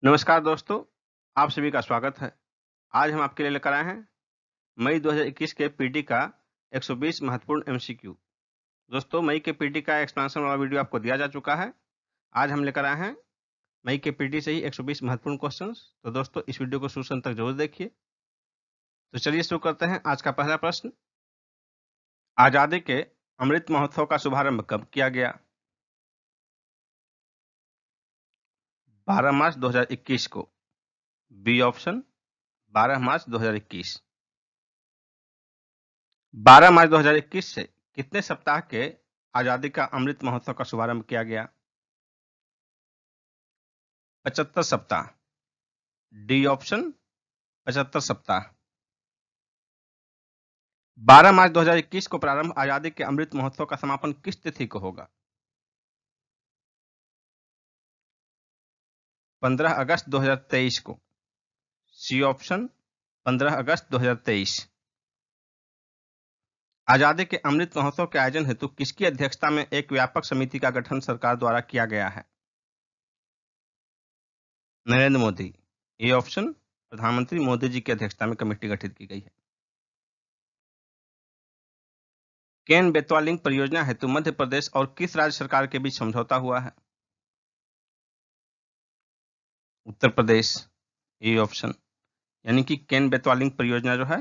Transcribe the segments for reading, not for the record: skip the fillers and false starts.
नमस्कार दोस्तों, आप सभी का स्वागत है। आज हम आपके लिए लेकर आए हैं मई 2021 के पीटी का 120 महत्वपूर्ण एमसीक्यू। दोस्तों, मई के पीटी का एक्सप्लेनेशन वाला वीडियो आपको दिया जा चुका है। आज हम लेकर आए हैं मई के पीटी से ही 120 महत्वपूर्ण क्वेश्चंस। तो दोस्तों, इस वीडियो को शुरू तक जरूर देखिए। तो चलिए शुरू करते हैं। आज का पहला प्रश्न, आजादी के अमृत महोत्सव का शुभारंभ कब किया गया? 12 मार्च 2021 को। बी ऑप्शन 12 मार्च 2021। 12 मार्च 2021 से कितने सप्ताह के आजादी का अमृत महोत्सव का शुभारंभ किया गया? 75 सप्ताह। डी ऑप्शन 75 सप्ताह। 12 मार्च 2021 को प्रारंभ आजादी के अमृत महोत्सव का समापन किस तिथि को होगा? 15 अगस्त 2023 को। सी ऑप्शन 15 अगस्त 2023। आजादी के अमृत महोत्सव के आयोजन हेतु किसकी अध्यक्षता में एक व्यापक समिति का गठन सरकार द्वारा किया गया है? नरेंद्र मोदी। ए ऑप्शन प्रधानमंत्री मोदी जी की अध्यक्षता में कमेटी गठित की गई है। केन बेतवा लिंक परियोजना हेतु मध्य प्रदेश और किस राज्य सरकार के बीच समझौता हुआ है? उत्तर प्रदेश। ए ऑप्शन, यानी कि केन बेतवा लिंक परियोजना जो है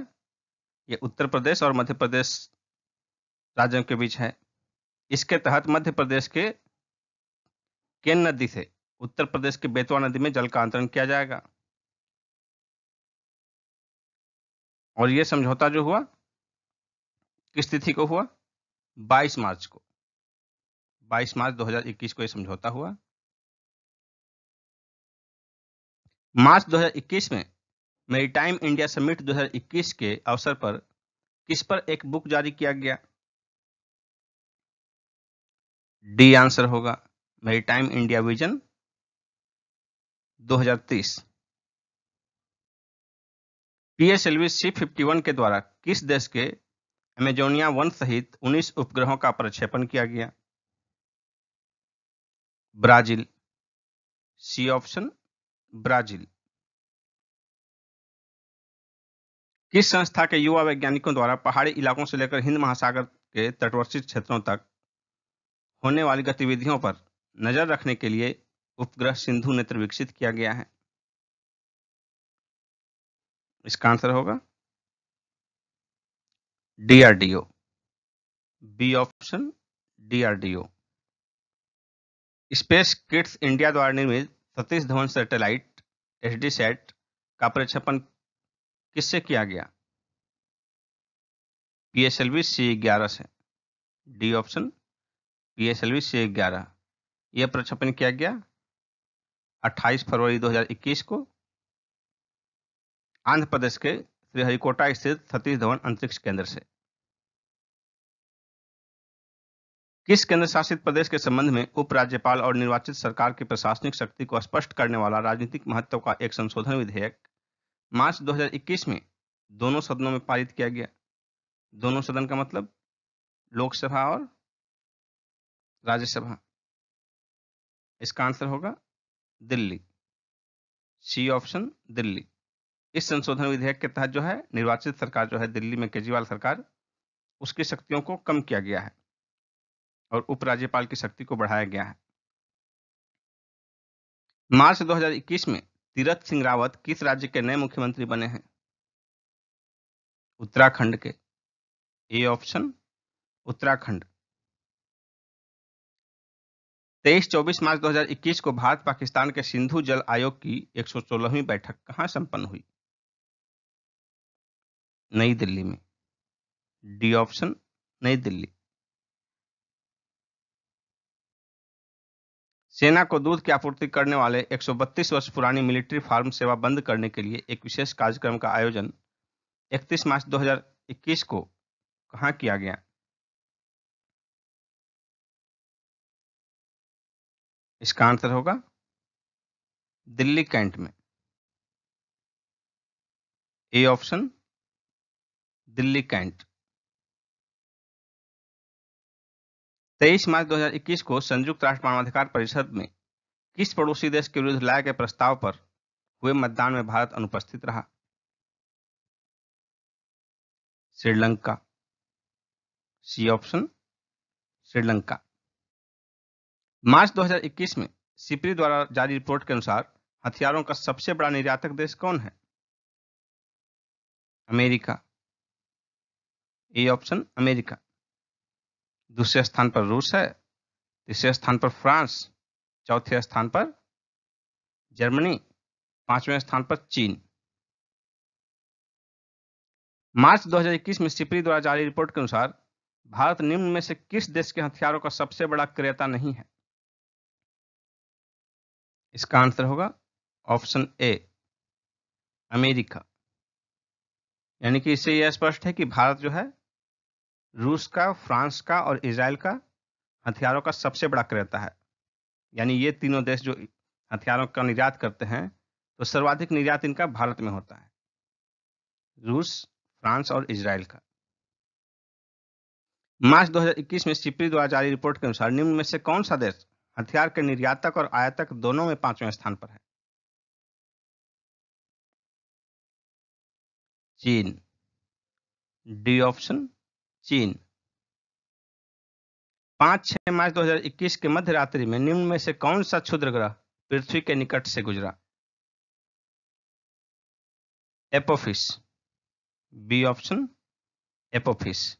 ये उत्तर प्रदेश और मध्य प्रदेश राज्यों के बीच है। इसके तहत मध्य प्रदेश के केन नदी से उत्तर प्रदेश के बेतवा नदी में जल का अंतरण किया जाएगा। और यह समझौता जो हुआ किस तिथि को हुआ? 22 मार्च को। 22 मार्च 2021 को यह समझौता हुआ। मार्च 2021 में मैरीटाइम इंडिया समिट 2021 के अवसर पर किस पर एक बुक जारी किया गया? डी आंसर होगा maritime India vision 2030। PSLV C-51 के द्वारा किस देश के अमेजोनिया वन सहित 19 उपग्रहों का प्रक्षेपण किया गया? ब्राजील। C option Brazil. किस संस्था के युवा वैज्ञानिकों द्वारा पहाड़ी इलाकों से लेकर हिंद महासागर के तटवर्ती क्षेत्रों तक होने वाली गतिविधियों पर नजर रखने के लिए उपग्रह सिंधु नेत्र विकसित किया गया है? इसका आंसर होगा DRDO. B option DRDO. Space Kidz India द्वारा निर्मित सतीश धवन सैटेलाइट एसडीसैट का प्रक्षेपण किससे किया गया? पीएसएलवी C-11 से। D option PSLV C-11। यह प्रक्षेपण किया गया 28 फरवरी 2021 को आंध्र प्रदेश के श्रीहरिकोटा स्थित सतीश धवन अंतरिक्ष केंद्र से। किस केंद्र शासित प्रदेश के संबंध में उपराज्यपाल और निर्वाचित सरकार की प्रशासनिक शक्ति को स्पष्ट करने वाला राजनीतिक महत्व का एक संशोधन विधेयक मार्च 2021 में दोनों सदनों में पारित किया गया? दोनों सदन का मतलब लोकसभा और राज्यसभा। इसका आंसर होगा दिल्ली। सी ऑप्शन दिल्ली। इस संशोधन विधेयक के तहत जो है निर्वाचित सरकार जो है दिल्ली में केजरीवाल सरकार, उसकी शक्तियों को कम किया गया है और उपराज्यपाल की शक्ति को बढ़ाया गया है। मार्च 2021 में तीरथ सिंह रावत किस राज्य के नए मुख्यमंत्री बने हैं? उत्तराखंड के। A option Uttarakhand. 23-24 मार्च 2021 को भारत पाकिस्तान के सिंधु जल आयोग की 116वीं बैठक कहां संपन्न हुई? नई दिल्ली में। डी ऑप्शन नई दिल्ली। सेना को दूध की आपूर्ति करने वाले 132 वर्ष पुरानी मिलिट्री फार्म सेवा बंद करने के लिए एक विशेष कार्यक्रम का आयोजन 31 मार्च 2021 को कहां किया गया? इसका आंसर होगा दिल्ली कैंट में। A option Delhi Cantt. 23 मार्च 2021 को संयुक्त राष्ट्र मानवाधिकार परिषद में किस पड़ोसी देश के विरुद्ध लाए गए प्रस्ताव पर हुए मतदान में भारत अनुपस्थित रहा? Sri Lanka. C option Sri Lanka. March 2021 में सिप्री द्वारा जारी रिपोर्ट के अनुसार हथियारों का सबसे बड़ा निर्यातक देश कौन है? अमेरिका। A option America. दूसरे स्थान पर रूस है, तीसरे स्थान पर फ्रांस, चौथे स्थान पर जर्मनी, पांचवें स्थान पर चीन। मार्च 2021 में सिप्री द्वारा जारी रिपोर्ट के अनुसार भारत निम्न में से किस देश के हथियारों का सबसे बड़ा क्रेता नहीं है? इसका आंसर होगा ऑप्शन ए अमेरिका। यानी कि इससे यह स्पष्ट है कि भारत जो है रूस का, फ्रांस का और इजराइल का हथियारों का सबसे बड़ा क्रेता है। यानी ये तीनों देश जो हथियारों का निर्यात करते हैं, तो सर्वाधिक निर्यात इनका भारत में होता है, रूस, फ्रांस और इजराइल का। मार्च 2021 में सिप्री द्वारा जारी रिपोर्ट के अनुसार निम्न में से कौन सा देश हथियार के निर्यातक और आयातक दोनों में 5वें स्थान पर है? चीन। डी ऑप्शन चीन। 5-6 मार्च 2021 के मध्य रात्रि में निम्न में से कौन सा क्षुद्र ग्रह पृथ्वी के निकट से गुजरा? Apophis. B option Apophis.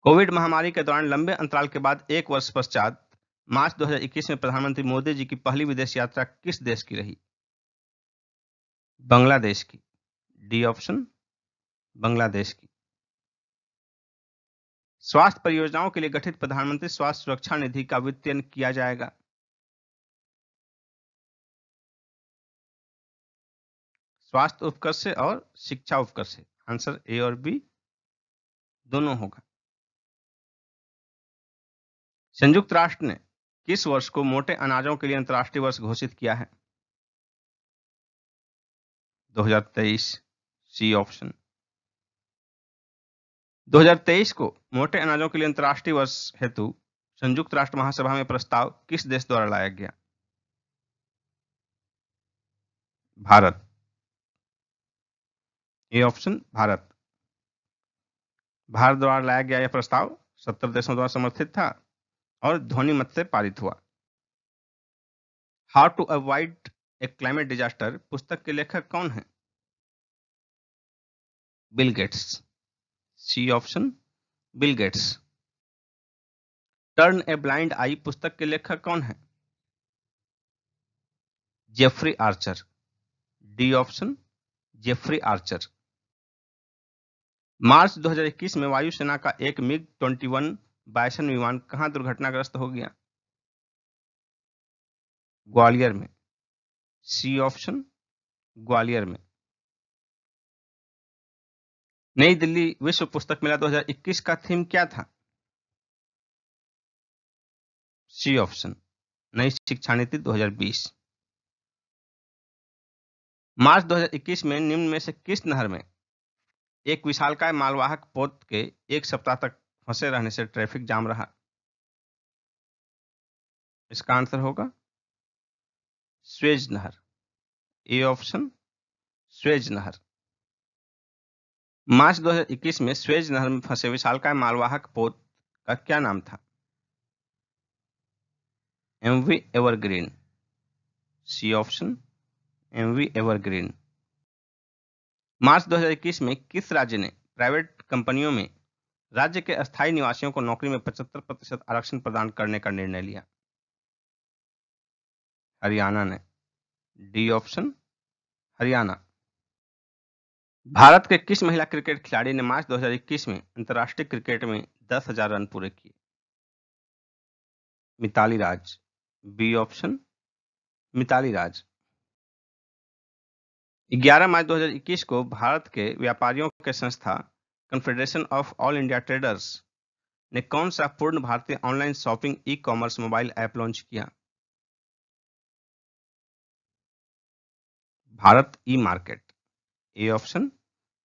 Covid महामारी के दौरान लंबे अंतराल के बाद 1 वर्ष पश्चात मार्च 2021 में प्रधानमंत्री मोदी जी की पहली विदेश यात्रा किस देश की रही? बांग्लादेश की। डी ऑप्शन बांग्लादेश की। स्वास्थ्य परियोजनाओं के लिए गठित प्रधानमंत्री स्वास्थ्य सुरक्षा निधि का वित्तीयन किया जाएगा? स्वास्थ्य उपकर से और शिक्षा उपकर से। आंसर ए और बी दोनों होगा। संयुक्त राष्ट्र ने किस वर्ष को मोटे अनाजों के लिए अंतर्राष्ट्रीय वर्ष घोषित किया है? 2023। C option. 2023 को मोटे अनाजों के लिए अंतर्राष्ट्रीय वर्ष हेतु संयुक्त राष्ट्र महासभा में प्रस्ताव किस देश द्वारा लाया गया? भारत। A option Bharat. भारत द्वारा लाया गया यह प्रस्ताव 70 देशों द्वारा समर्थित था और ध्वनि मत से पारित हुआ। How to avoid a climate disaster पुस्तक के लेखक कौन है? Bill Gates. C option Bill Gates. Turn a blind eye पुस्तक के लेखक कौन है? Jeffrey Archer. D option Jeffrey Archer. March 2021 में वायुसेना का एक मिग 21 बायसन विमान कहां दुर्घटनाग्रस्त हो गया? ग्वालियर में। सी ऑप्शन ग्वालियर में। नई दिल्ली विश्व पुस्तक मेला 2021 का थीम क्या था? सी ऑप्शन नई शिक्षा नीति 2020। मार्च 2021 में निम्न में से किस नहर में एक विशालकाय मालवाहक पोत के 1 सप्ताह तक फंसे रहने से ट्रैफिक जाम रहा? इसका आंसर होगा स्वेज नहर। ए ऑप्शन स्वेज नहर। मार्च 2021 में स्वेज नहर में फंसे विशालकाय मालवाहक पोत का क्या नाम था? MV Evergreen. C option MV Evergreen. March 2021 में किस राज्य ने प्राइवेट कंपनियों में राज्य के अस्थायी निवासियों को नौकरी में 75% आरक्षण प्रदान करने का निर्णय लिया? हरियाणा ने। D option Haryana. भारत के किस महिला क्रिकेट खिलाड़ी ने मार्च 2021 में अंतर्राष्ट्रीय क्रिकेट में 10,000 रन पूरे किए? Mitali Raj. B option Mitali Raj. 11 March 2021 को भारत के व्यापारियों के संस्था Confederation of All India Traders ने कौन सा पूर्ण भारतीय online shopping e commerce mobile app launch किया? Bharat e market. A option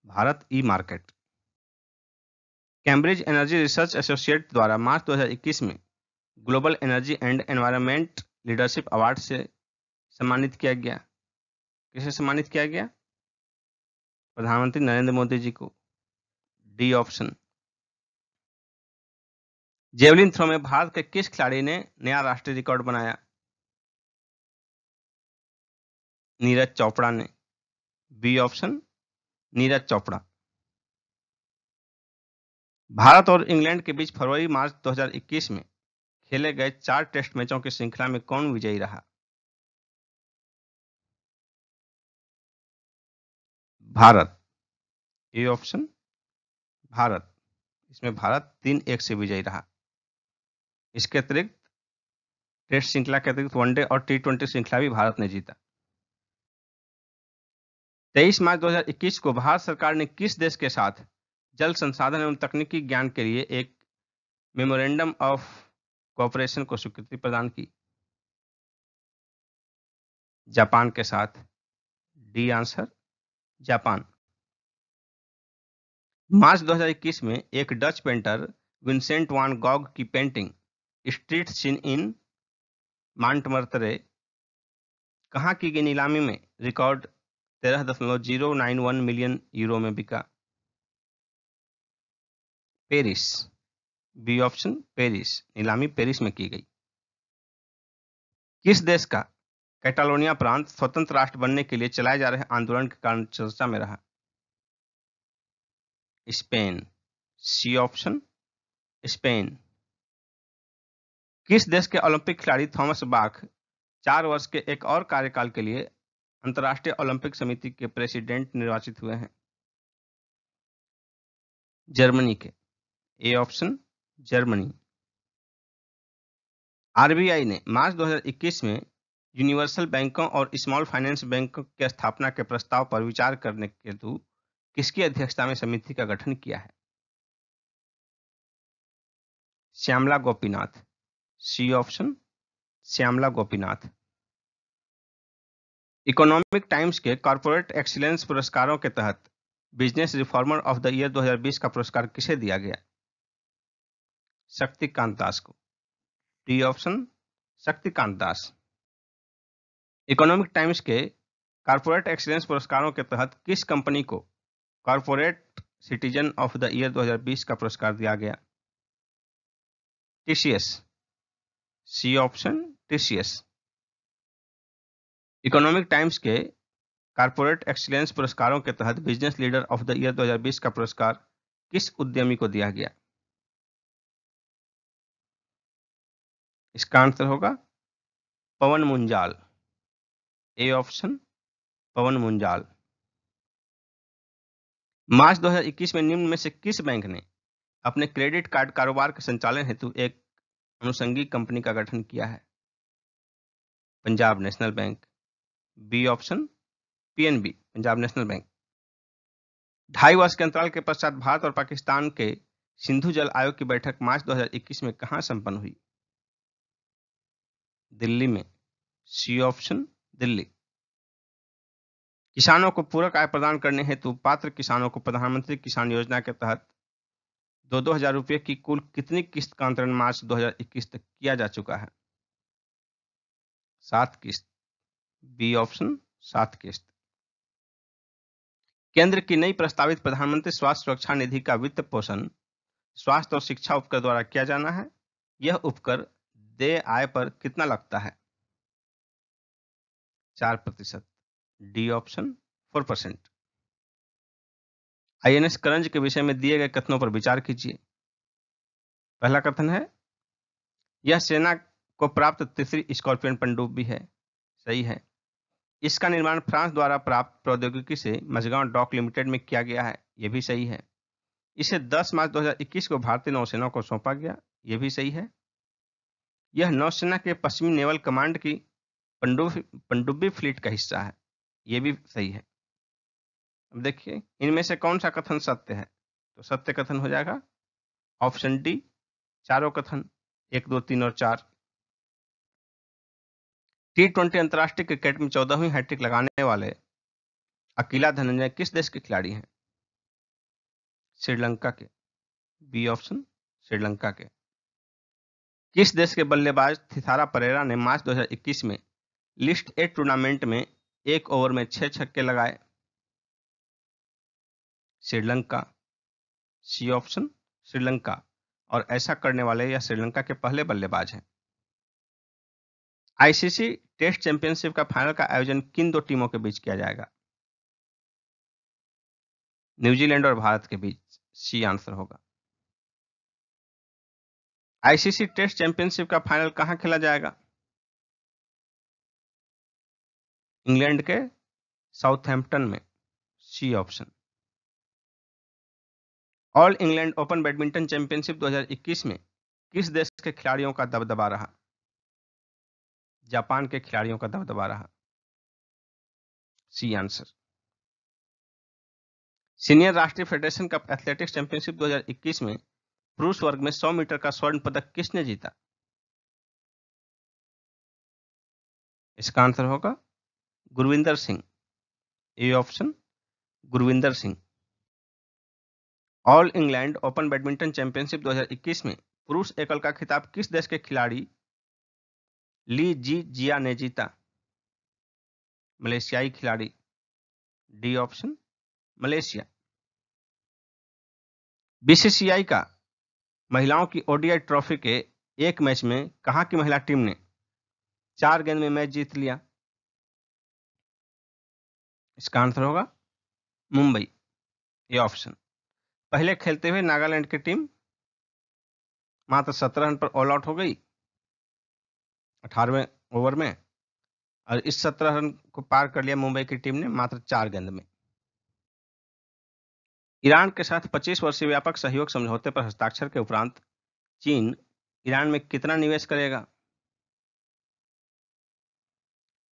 Bharat e market. Cambridge Energy Research Associate द्वारा मार्च 2021 में global energy and environment leadership award से सम्मानित किया गया। किसे सम्मानित किया गया? प्रधानमंत्री नरेंद्र मोदी जी को। D option. जेवलिन थ्रो में भारत के किस खिलाड़ी ने नया राष्ट्रीय रिकॉर्ड बनाया? नीरज चोपड़ा ने। B option, Neeraj Chopra. भारत और इंग्लैंड के बीच फरवरी-मार्च 2021 में खेले गए 4 टेस्ट मैचों की श्रृंखला में कौन विजयी रहा? भारत। A option, Bharat. इसमें भारत 3-1 से विजयी रहा। इसके अतिरिक्त टेस्ट श्रृंखला के अतिरिक्त वनडे और टी20 श्रृंखला भी भारत ने जीता। 23 मार्च 2021 को भारत सरकार ने किस देश के साथ जल संसाधन एवं तकनीकी ज्ञान के लिए एक मेमोरेंडम ऑफ कोऑपरेशन को स्वीकृति प्रदान की? जापान के साथ। D answer, Japan. मार्च 2021 में एक डच पेंटर विंसेंट वान गॉग की पेंटिंग स्ट्रीट सीन इन मांटमर्तरे कहाँ की गई नीलामी में रिकॉर्ड 13.091 मिलियन यूरो में बिका? पेरिस। B option, Paris. नीलामी पेरिस में की गई। किस देश का कैटालोनिया प्रांत स्वतंत्र राष्ट्र बनने के लिए चलाए जा रहे आंदोलन के कारण चर्चा में रहा? स्पेन। C option, Spain. किस देश के ओलंपिक खिलाड़ी थॉमस बाख 4 वर्ष के एक और कार्यकाल के लिए अंतर्राष्ट्रीय ओलंपिक समिति के प्रेसिडेंट निर्वाचित हुए हैं? जर्मनी के। A option, Germany. आरबीआई ने मार्च 2021 में यूनिवर्सल बैंकों और स्मॉल फाइनेंस बैंकों की स्थापना के प्रस्ताव पर विचार करने के हेतु किसकी अध्यक्षता में समिति का गठन किया है? Shyamala Gopinath. C option, Shyamala Gopinath. Economic Times के कॉर्पोरेट एक्सीलेंस पुरस्कारों के तहत business reformer of the year 2020 का पुरस्कार किसे दिया गया? शक्तिकांत दास को। D option, Shaktikanta Das. Economic Times के कॉर्पोरेट एक्सीलेंस पुरस्कारों के तहत किस कंपनी को corporate citizen of the year 2020 का पुरस्कार दिया गया? TCS. C option, TCS. Economic Times के कॉर्पोरेट एक्सीलेंस पुरस्कारों के तहत business leader of the year 2020 का पुरस्कार किस उद्यमी को दिया गया? इसका आंसर होगा पवन मुंजाल। A option, Pawan Munjal. मार्च 2021 में निम्न में से किस बैंक ने अपने क्रेडिट कार्ड कारोबार के संचालन हेतु एक अनुषंगी कंपनी का गठन किया है? Punjab National Bank. B option, PNB, Punjab National Bank. 2.5 वर्ष के अंतराल के पश्चात भारत और पाकिस्तान के सिंधु जल आयोग की बैठक मार्च 2021 में कहां संपन्न हुई? दिल्ली में। C option, Delhi. किसानों को पूरक आय प्रदान करने हेतु पात्र किसानों को प्रधानमंत्री किसान योजना के तहत 2-2 हजार रुपये की कुल कितनी किस्त का अंतरण मार्च 2021 तक किया जा चुका है? 7 किस्त। बी ऑप्शन, 7 किस्त। केंद्र की नई प्रस्तावित प्रधानमंत्री स्वास्थ्य सुरक्षा निधि का वित्त पोषण स्वास्थ्य और शिक्षा उपकर द्वारा किया जाना है। यह उपकर देय आय पर कितना लगता है? 4%। D option, 4%। आईएनएस करंज के विषय में दिए गए कथनों पर विचार कीजिए। पहला कथन है, यह सेना को प्राप्त तीसरी स्कॉर्पियन पनडुब्बी है। सही है। इसका निर्माण फ्रांस द्वारा प्राप्त प्रौद्योगिकी से मझगांव डॉक लिमिटेड में किया गया है। यह भी सही है। इसे 10 मार्च 2021 को भारतीय नौसेना को सौंपा गया। यह भी सही है। यह नौसेना के पश्चिमी नेवल कमांड की पनडुब्बी फ्लीट का हिस्सा है। यह भी सही है। अब देखिए इनमें से कौन सा कथन सत्य है? तो सत्य कथन हो जाएगा ऑप्शन डी, चारों कथन 1, 2, 3 और 4। टी20 अंतर्राष्ट्रीय क्रिकेट में 14वीं हैट्रिक लगाने वाले अकीला धनंजय किस देश के खिलाड़ी हैं? श्रीलंका के। बी ऑप्शन, श्रीलंका के। किस देश के बल्लेबाज थिसारा परेरा ने मार्च 2021 में लिस्ट ए टूर्नामेंट में 1 ओवर में 6 छक्के लगाए? श्रीलंका। सी ऑप्शन श्रीलंका, और ऐसा करने वाले यह श्रीलंका के पहले बल्लेबाज हैं। आईसीसी टेस्ट चैंपियनशिप का फाइनल का आयोजन किन दो टीमों के बीच किया जाएगा? न्यूजीलैंड और भारत के बीच। सी आंसर होगा। आईसीसी टेस्ट चैंपियनशिप का फाइनल कहां खेला जाएगा? इंग्लैंड के साउथहैम्पटन में। C option. All England open badminton championship 2021 में किस देश के खिलाड़ियों का दबदबा रहा? जापान के खिलाड़ियों का दबदबा रहा। C answer. सीनियर राष्ट्रीय फेडरेशन कप एथलेटिक्स चैंपियनशिप 2021 में पुरुष वर्ग में 100 मीटर का स्वर्ण पदक किसने जीता? इसका आंसर होगा Gurvinder Singh. A option Gurvinder Singh. All England open badminton championship 2021 में पुरुष एकल का खिताब किस देश के खिलाड़ी ली जी जिया ने जीता? मलेशियाई खिलाड़ी। D option Malaysia. बीसीसीआई का महिलाओं की ओडीआई ट्रॉफी के एक मैच में कहां की महिला टीम ने 4 गेंद में मैच जीत लिया? इसका आंसर होगा मुंबई। ये ऑप्शन। पहले खेलते हुए नागालैंड की टीम मात्र 17 रन पर ऑल आउट हो गई 18वें ओवर में, और इस 17 रन को पार कर लिया मुंबई की टीम ने मात्र 4 गेंद में। ईरान के साथ 25 वर्षीय व्यापक सहयोग समझौते पर हस्ताक्षर के उपरांत चीन ईरान में कितना निवेश करेगा?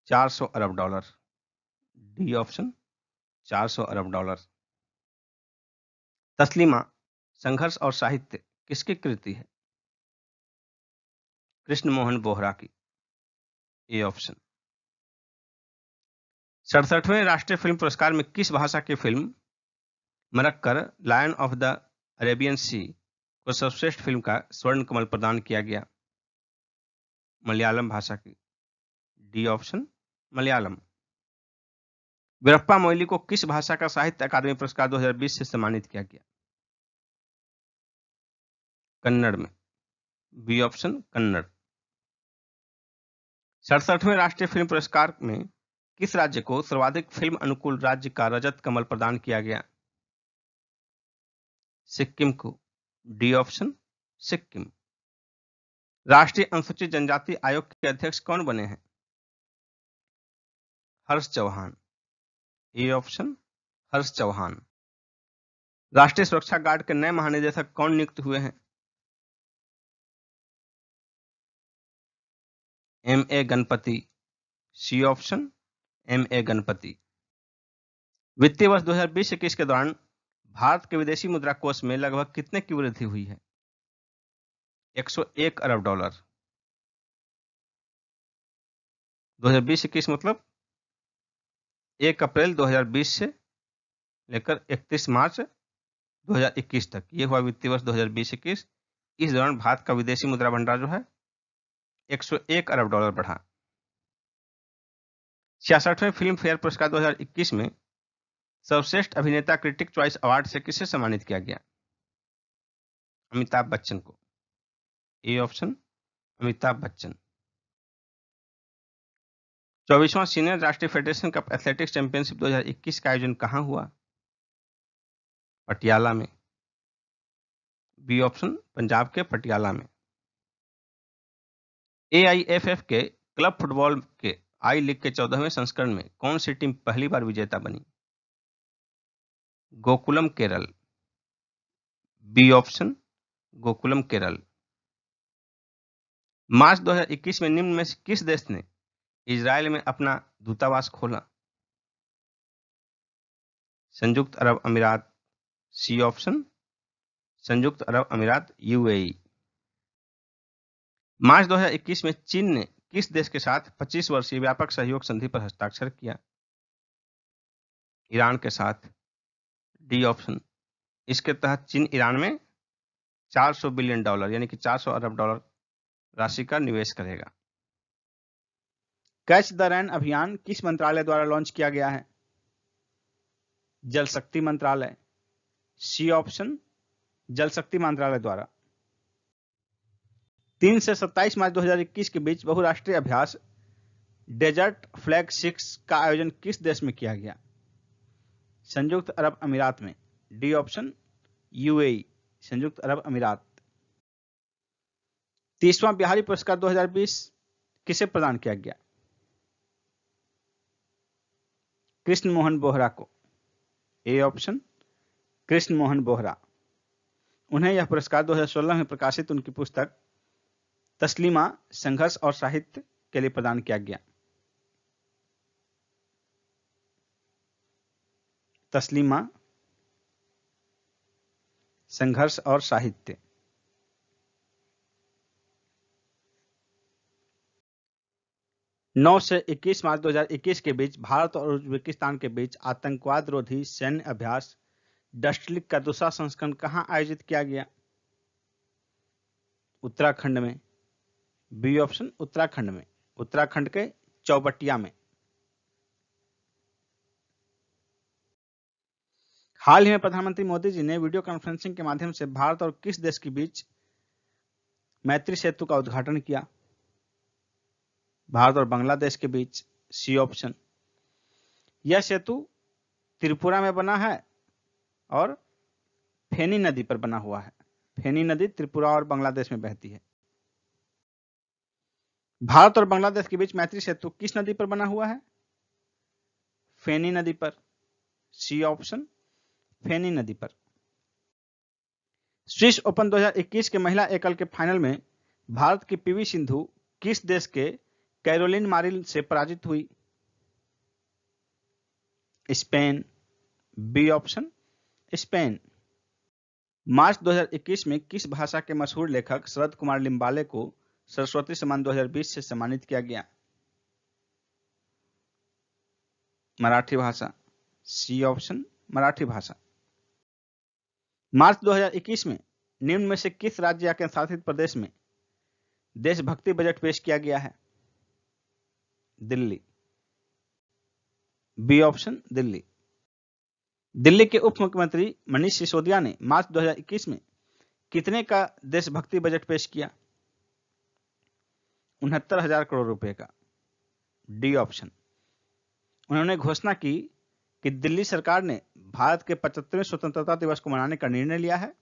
400 अरब डॉलर। डी ऑप्शन 400 अरब डॉलर। तस्लीमा संघर्ष और साहित्य किसकी कृति है? कृष्ण मोहन बोहरा की। A option. 67वें राष्ट्रीय फिल्म पुरस्कार में किस भाषा की film Marakkar Lion of the Arabian Sea को सर्वश्रेष्ठ फिल्म का स्वर्ण कमल प्रदान किया गया? मलयालम भाषा की। D option Malayalam. वीरप्पा मोइली को किस भाषा का साहित्य अकादमी पुरस्कार 2020 से सम्मानित किया गया? कन्नड़ में। B option Kannada. 67वें राष्ट्रीय फिल्म पुरस्कार में किस राज्य को सर्वाधिक फिल्म अनुकूल राज्य का रजत कमल प्रदान किया गया? सिक्किम को। D option Sikkim. राष्ट्रीय अनुसूचित जनजाति आयोग के अध्यक्ष कौन बने हैं? हर्ष चौहान। ए ऑप्शन हर्ष चौहान। राष्ट्रीय सुरक्षा गार्ड के नए महानिदेशक कौन नियुक्त हुए हैं? M A Ganapathy. C option M A Ganapathy. वित्तीय वर्ष 2020-21 के दौरान भारत के विदेशी मुद्रा कोष में लगभग कितने की वृद्धि हुई है? 101 अरब डॉलर। 2020-21 मतलब 1 अप्रैल 2020 से लेकर 31 मार्च 2021 तक, ये हुआ वित्तीय वर्ष 2020-21। इस दौरान भारत का विदेशी मुद्रा भंडार जो है 101 अरब डॉलर बढ़ा। 66वें फिल्म फेयर पुरस्कार 2021 में सर्वश्रेष्ठ अभिनेता क्रिटिक चॉइस अवार्ड से किसे सम्मानित किया गया? अमिताभ बच्चन को। A option Amitabh Bachchan. 24वां सीनियर राष्ट्रीय फेडरेशन कप एथलेटिक्स चैंपियनशिप 2021 का आयोजन कहां हुआ? पटियाला में। बी ऑप्शन पंजाब के पटियाला में। एआईएफएफ के क्लब फुटबॉल के आई लीग के 14वें संस्करण में कौन सी टीम पहली बार विजेता बनी? Gokulam Kerala. B option Gokulam Kerala. March 2021 में निम्न में से किस देश ने इजरायल में अपना दूतावास खोला? संयुक्त अरब अमीरात। सी ऑप्शन संयुक्त अरब अमीरात यूएई। मार्च 2021 में चीन ने किस देश के साथ 25 वर्षीय व्यापक सहयोग संधि पर हस्ताक्षर किया? ईरान के साथ। D option. इसके तहत चीन ईरान में 400 बिलियन डॉलर यानी कि 400 अरब डॉलर राशि का निवेश करेगा। कैच द रैन अभियान किस मंत्रालय द्वारा लॉन्च किया गया है? जल शक्ति मंत्रालय। सी ऑप्शन, जल शक्ति मंत्रालय द्वारा। 3 से 27 मार्च 2021 के बीच बहुराष्ट्रीय अभ्यास डेजर्ट फ्लैग 6 का आयोजन किस देश में किया गया? संयुक्त अरब अमीरात में। डी ऑप्शन, यूएई, संयुक्त अरब अमीरात। 30वां बिहारी पुरस्कार 2020 किसे प्रदान किया गया? कृष्ण मोहन बोहरा को। A option, Krishna Mohan Bohra. उन्हें यह पुरस्कार 2016 में प्रकाशित उनकी पुस्तक तस्लीमा संघर्ष और साहित्य के लिए प्रदान किया गया। तस्लीमा संघर्ष और साहित्य। नौ से 21 मार्च 2021 के बीच भारत और उज्बेकिस्तान के बीच आतंकवाद रोधी सैन्य अभ्यास डस्टलिक का दूसरा संस्करण कहां आयोजित किया गया? उत्तराखंड में। बी ऑप्शन, उत्तराखंड में, उत्तराखंड के चौबटिया में। हाल ही में प्रधानमंत्री मोदी जी ने वीडियो कॉन्फ्रेंसिंग के माध्यम से भारत और किस देश के बीच मैत्री सेतु का उद्घाटन किया? भारत और बांग्लादेश के बीच। C option. यह सेतु त्रिपुरा में बना है और फेनी नदी पर बना हुआ है। फेनी नदी त्रिपुरा और बांग्लादेश में बहती है। भारत और बांग्लादेश के बीच मैत्री सेतु किस नदी पर बना हुआ है? फेनी नदी पर। सी ऑप्शन, फेनी नदी पर। स्विस ओपन 2021 के महिला एकल के फाइनल में भारत की पीवी सिंधु किस देश के कैरोलिन मारिन से पराजित हुई? Spain. B option, Spain. March 2021 में किस भाषा के मशहूर लेखक शरद कुमार लिम्बाले को सरस्वती सम्मान 2020 से सम्मानित किया गया? मराठी भाषा। सी ऑप्शन, मराठी भाषा। मार्च 2021 में निम्न में से किस राज्य या केंद्रशासित प्रदेश में देशभक्ति बजट पेश किया गया है? दिल्ली। B option, Delhi. दिल्ली के उप मुख्यमंत्री मनीष सिसोदिया ने मार्च 2021 में कितने का देशभक्ति बजट पेश किया? 69,000 करोड़ रुपए का। D option. उन्होंने घोषणा की कि दिल्ली सरकार ने भारत के 75वें स्वतंत्रता दिवस को मनाने का निर्णय लिया है।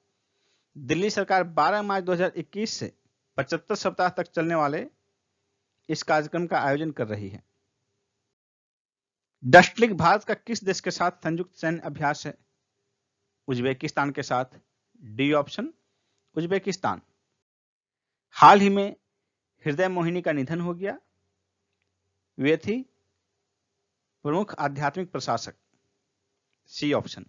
दिल्ली सरकार 12 मार्च 2021 से 75 सप्ताह तक चलने वाले इस कार्यक्रम का आयोजन कर रही है। डस्टलिक भारत का किस देश के साथ संयुक्त सैन्य अभ्यास है? उज्बेकिस्तान के साथ। D option, Uzbekistan. हाल ही में हृदय मोहिनी का निधन हो गया। वे थी प्रमुख आध्यात्मिक प्रशासक। C option.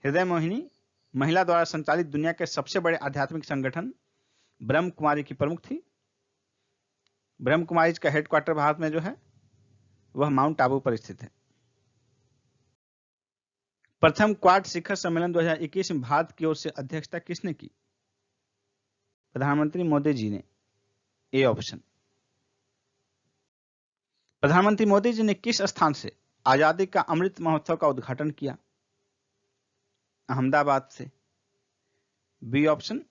हृदय मोहिनी महिला द्वारा संचालित दुनिया के सबसे बड़े आध्यात्मिक संगठन ब्रह्म कुमारी की प्रमुख थी। ब्रह्म कुमारी का हेडक्वार्टर भारत में जो है वह माउंट आबू पर स्थित है। प्रथम क्वाड शिखर सम्मेलन 2021 में भारत की ओर से अध्यक्षता किसने की? प्रधानमंत्री मोदी जी ने। A option. प्रधानमंत्री मोदी जी ने किस स्थान से आजादी का अमृत महोत्सव का उद्घाटन किया? अहमदाबाद से। B option,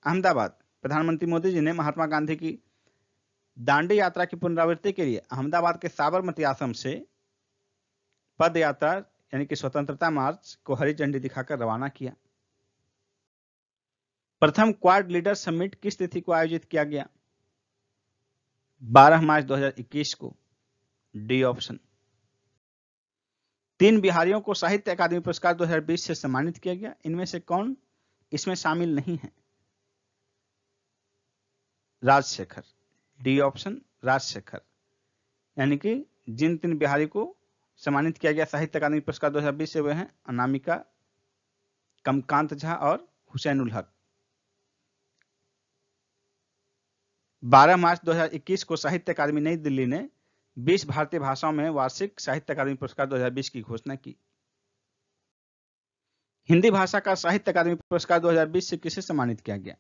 Ahmedabad. प्रधानमंत्री मोदी जी ने महात्मा गांधी की दांडी यात्रा की पुनरावृत्ति के लिए अहमदाबाद के साबरमती आश्रम से पद यात्रा यानी कि स्वतंत्रता मार्च को हरी झंडी दिखाकर रवाना किया। प्रथम क्वाड लीडर समिट किस तिथि को आयोजित किया गया? 12 मार्च 2021 को। D option. 3 बिहारियों को साहित्य अकादमी पुरस्कार 2020 से सम्मानित किया गया। इनमें से कौन इसमें शामिल नहीं है? राजशेखर। D option, Rajshekhar. यानी कि जिन 3 बिहारी को सम्मानित किया गया साहित्य अकादमी पुरस्कार 2020 से वे हैं अनामिका, कमकांत झा और हुसैन उल हक। 12 मार्च 2021 को साहित्य अकादमी नई दिल्ली ने 20 भारतीय भाषाओं में वार्षिक साहित्य अकादमी पुरस्कार 2020 की घोषणा की। हिंदी भाषा का साहित्य अकादमी पुरस्कार 2020 से किसे सम्मानित किया गया?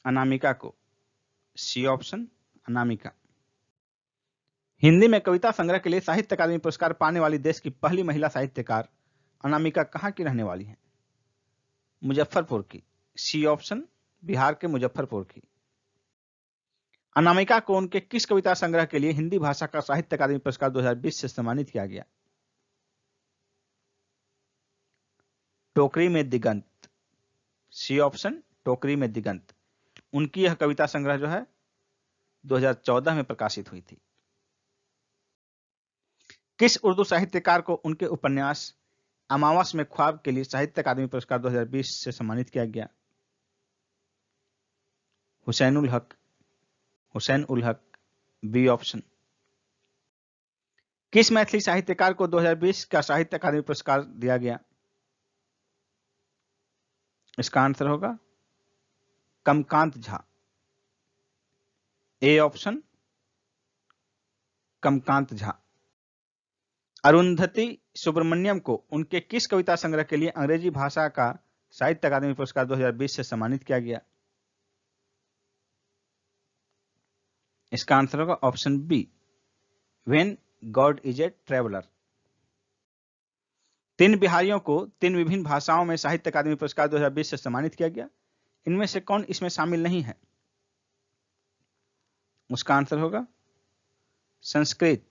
अनामिका को। C option Anamika. हिंदी में कविता संग्रह के लिए साहित्य अकादमी पुरस्कार पाने वाली देश की पहली महिला साहित्यकार अनामिका कहाँ की रहने वाली हैं? मुजफ्फरपुर की। सी ऑप्शन बिहार के मुजफ्फरपुर की। अनामिका को उनके किस कविता संग्रह के लिए हिंदी भाषा का साहित्य अकादमी पुरस्कार 2020 से सम्मानित किया गया? टोकरी में दिगंत। सी ऑप्शन टोकरी में दिगंत। उनकी यह कविता संग्रह जो है 2014 में प्रकाशित हुई थी। किस उर्दू साहित्यकार को उनके उपन्यास अमावस में ख्वाब के लिए साहित्य अकादमी पुरस्कार 2020 से सम्मानित किया गया? हुसैन उल हक। हुसैन उल हक। B option. किस मैथिली साहित्यकार को 2020 का साहित्य अकादमी पुरस्कार दिया गया? इसका आंसर होगा कमकांत झा। A option Kamakant Jha. अरुंधति सुब्रमण्यम को उनके किस कविता संग्रह के लिए अंग्रेजी भाषा का साहित्य अकादमी पुरस्कार 2020 से सम्मानित किया गया? इसका आंसर होगा option B, when God is a traveller. तीन बिहारियों को तीन विभिन्न भाषाओं में साहित्य अकादमी पुरस्कार 2020 से सम्मानित किया गया। इनमें से कौन इसमें शामिल नहीं है? उसका आंसर होगा संस्कृत।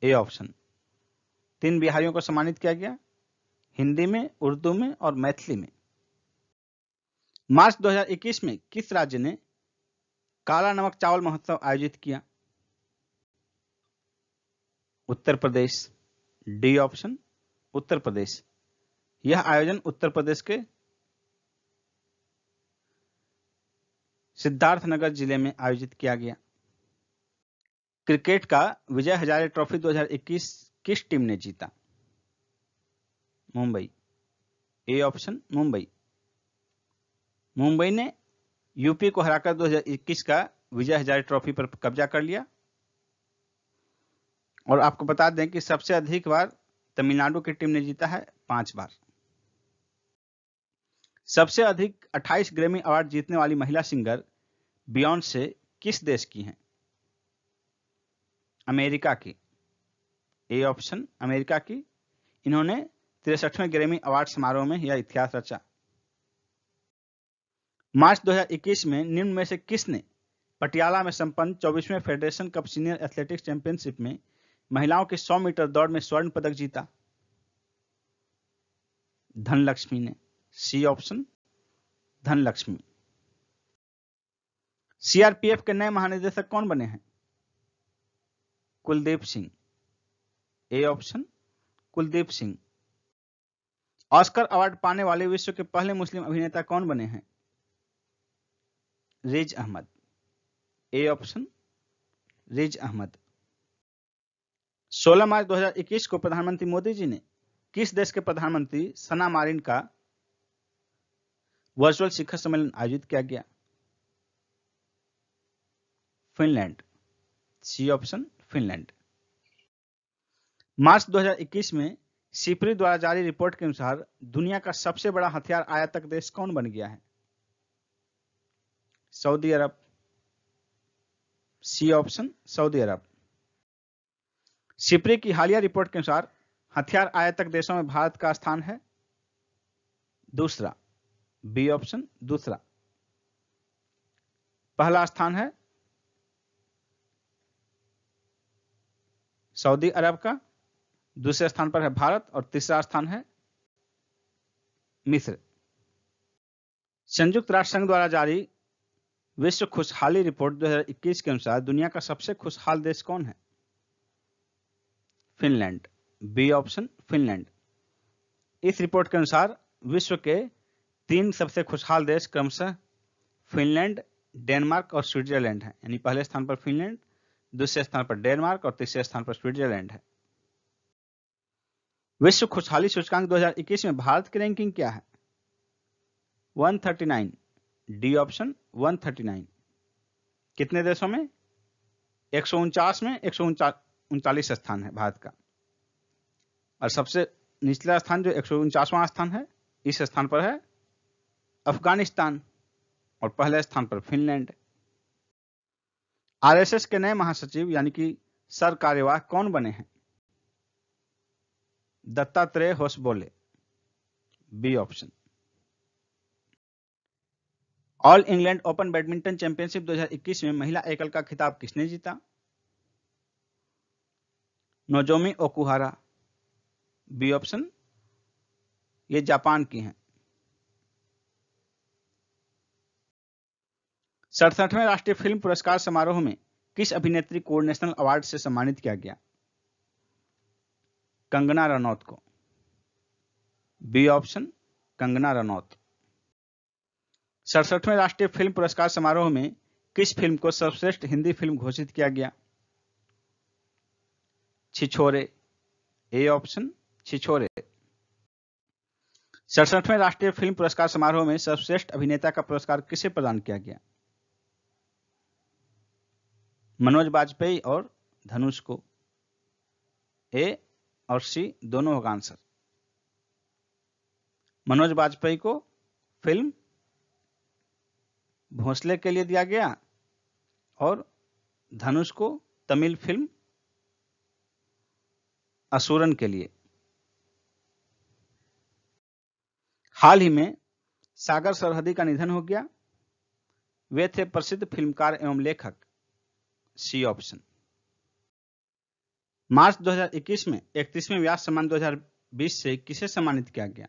A option. तीन बिहारियों को सम्मानित किया गया हिंदी में, उर्दू में और मैथिली में। मार्च 2021 में किस राज्य ने काला नमक चावल महोत्सव आयोजित किया? उत्तर प्रदेश। D option Uttar Pradesh. यह आयोजन उत्तर प्रदेश के सिद्धार्थनगर जिले में आयोजित किया गया। क्रिकेट का विजय हजारे ट्रॉफी 2021 किस टीम ने जीता? मुंबई। A option Mumbai. मुंबई ने यूपी को हराकर 2021 का विजय हजारे ट्रॉफी पर कब्जा कर लिया। और आपको बता दें कि सबसे अधिक बार तमिलनाडु की टीम ने जीता है, 5 बार। सबसे अधिक 28 ग्रैमी अवार्ड जीतने वाली महिला सिंगर बियॉन्से किस देश की हैं? अमेरिका की। ए ऑप्शन अमेरिका की। इन्होंने 63वें ग्रैमी अवार्ड समारोह में यह इतिहास रचा। मार्च 2021 में निम्न में से किसने पटियाला में संपन्न 24वें federation cup senior athletics championship में महिलाओं की 100 मीटर दौड़ में स्वर्ण पदक जीता? धनलक्ष्मी ने। C option Dhanlaxmi. सीआरपीएफ के नए महानिदेशक कौन बने हैं? Kuldeep Singh. A option Kuldeep Singh. Oscar award पाने वाले विश्व के पहले मुस्लिम अभिनेता कौन बने हैं? रिज अहमद। A option Riz Ahmed. 16 मार्च 2021 को प्रधानमंत्री मोदी जी ने किस देश के प्रधानमंत्री सना मारिन का वर्चुअल शिखर सम्मेलन आयोजित किया गया? Finland. C option Finland. March 2021 में सिपरी द्वारा जारी रिपोर्ट के अनुसार दुनिया का सबसे बड़ा हथियार आयातक देश कौन बन गया है? सऊदी अरब। सी ऑप्शन सऊदी अरब। सिपरी की हालिया रिपोर्ट के अनुसार हथियार आयातक देशों में भारत का स्थान है दूसरा। बी ऑप्शन दूसरा। पहला स्थान है सऊदी अरब का, दूसरे स्थान पर है भारत और तीसरा स्थान है मिस्र। संयुक्त राष्ट्र संघ द्वारा जारी विश्व खुशहाली रिपोर्ट 2021 के अनुसार दुनिया का सबसे खुशहाल देश कौन है? फिनलैंड। B option Finland. इस रिपोर्ट के अनुसार विश्व के 3 सबसे खुशहाल देश क्रमशः फिनलैंड, डेनमार्क और स्विट्जरलैंड है। यानी पहले स्थान पर फिनलैंड, दूसरे स्थान पर डेनमार्क और तीसरे स्थान पर स्विट्जरलैंड है। विश्व खुशहाली सूचकांक 2021 में भारत की रैंकिंग क्या है? 139। D option 139। कितने देशों में? 149 में 139 स्थान है भारत का। और सबसे निचला स्थान जो 149वां स्थान है, इस स्थान पर है अफगानिस्तान। और पहले स्थान पर फिनलैंड। आरएसएस के नए महासचिव यानी कि सर कार्यवाह कौन बने हैं? Dattatreya Hosabale, B option. All England open badminton championship 2021 में महिला एकल का खिताब किसने जीता? Nozomi Okuhara, B option. ये जापान की हैं। 67वें राष्ट्रीय फिल्म पुरस्कार समारोह में किस अभिनेत्री को नेशनल अवार्ड से सम्मानित किया गया? कंगना रनौत को, बी ऑप्शन, कंगना रनौत। 67वें राष्ट्रीय फिल्म पुरस्कार समारोह में किस फिल्म को सर्वश्रेष्ठ हिंदी फिल्म घोषित किया गया? छिछोरे, ए ऑप्शन, छिछोरे। 67वें राष्ट्रीय फिल्म पुरस्कार समारोह में सर्वश्रेष्ठ अभिनेता का पुरस्कार किसे प्रदान किया गया? मनोज बाजपेयी और धनुष को, ए और सी दोनों होगा आंसर। मनोज बाजपेयी को फिल्म भोंसले के लिए दिया गया और धनुष को तमिल फिल्म असुरन के लिए। हाल ही में सागर सरहदी का निधन हो गया। वे थे प्रसिद्ध फिल्मकार एवं लेखक, सी ऑप्शन। मार्च 2021 में 31वें व्यास सम्मान 2020 से किसे सम्मानित किया गया?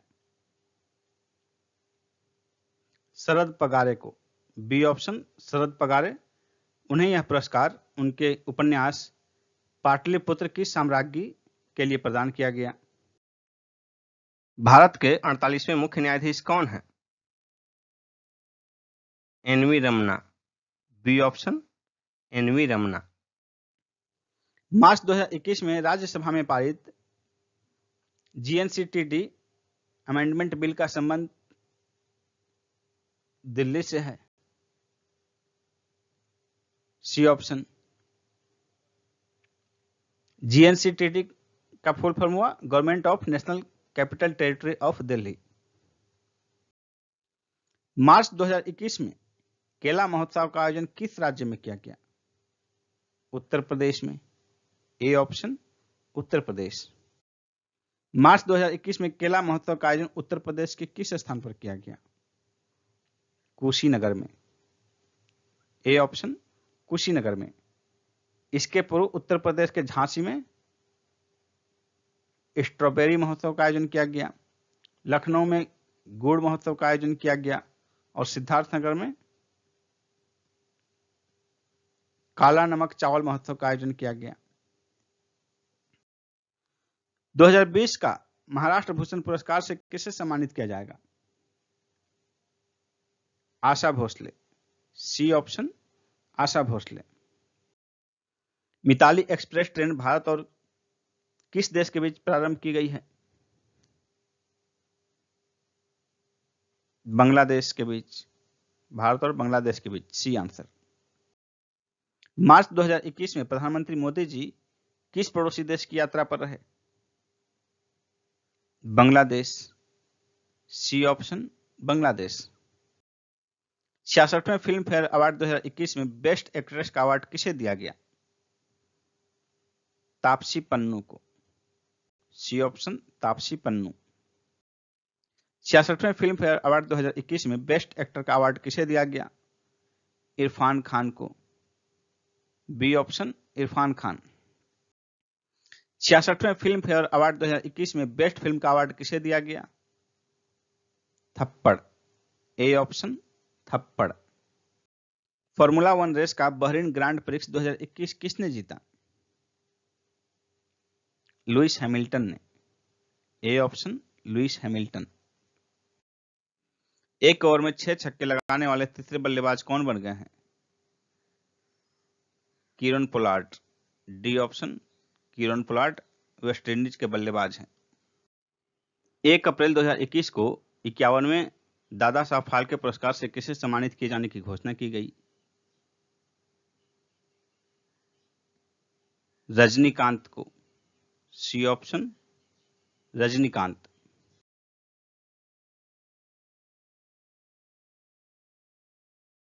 शरद पगारे को, बी ऑप्शन, शरद पगारे। उन्हें यह पुरस्कार उनके उपन्यास पाटलिपुत्र की साम्राज्ञी के लिए प्रदान किया गया। भारत के 48वें मुख्य न्यायाधीश कौन हैं? NV. Ramana, B option, NV. Ramana. March 2021 में राज्यसभा में पारित जीएनसीटीडी अमेंडमेंट बिल का संबंध दिल्ली से है, सी ऑप्शन। जीएनसीटीडी का फुल फॉर्म हुआ Government of National Capital Territory of Delhi. March 2021 में केला महोत्सव का आयोजन किस राज्य में किया गया? उत्तर प्रदेश में, ए ऑप्शन, उत्तर प्रदेश। मार्च 2021 में केला महोत्सव का आयोजन उत्तर प्रदेश के किस स्थान पर किया गया? कुशीनगर में, ए ऑप्शन, कुशीनगर में। इसके पूर्व उत्तर प्रदेश के झांसी में स्ट्रॉबेरी महोत्सव का आयोजन किया गया, लखनऊ में गुड़ महोत्सव का आयोजन किया गया और सिद्धार्थनगर में काला नमक चावल महोत्सव का आयोजन किया गया। 2020 का महाराष्ट्र भूषण पुरस्कार से किसे सम्मानित किया जाएगा? Asha Bhosle, C option, Asha Bhosle. Mitali express train Bharat और किस देश के बीच प्रारंभ की गई है? बांग्लादेश के बीच, भारत और बांग्लादेश के बीच, सी आंसर। मार्च 2021 में प्रधानमंत्री मोदी जी किस पड़ोसी देश की यात्रा पर रहे? Bangladesh, C option, Bangladesh. 66वें फिल्म फेयर अवार्ड 2021 में बेस्ट एक्ट्रेस का अवार्ड किसे दिया गया? तापसी पन्नू को, सी ऑप्शन, तापसी पन्नू। 66वें फिल्म फेयर अवार्ड 2021 में बेस्ट एक्टर का अवार्ड किसे दिया गया? इरफान खान को, बी ऑप्शन, इरफान खान। 66वें फिल्म फेयर अवार्ड 2021 में बेस्ट फिल्म का अवार्ड किसे दिया गया? थप्पड़, ए ऑप्शन, थप्पड़। फॉर्मूला 1 रेस का बहरीन ग्रांड प्रिक्स 2021 किसने जीता? लुइस हैमिल्टन ने, ए ऑप्शन, लुइस हैमिल्टन। एक ओवर में 6 छक्के लगाने वाले तीसरे बल्लेबाज कौन बन गए हैं? Kieron Pollard, D option, Kieron Pollard West Indies के बल्लेबाज हैं। 1 अप्रैल 2021 को 51वें दादा साहब फाल्के पुरस्कार से किसे सम्मानित किए जाने की घोषणा की गई? रजनीकांत को, सी ऑप्शन, रजनीकांत।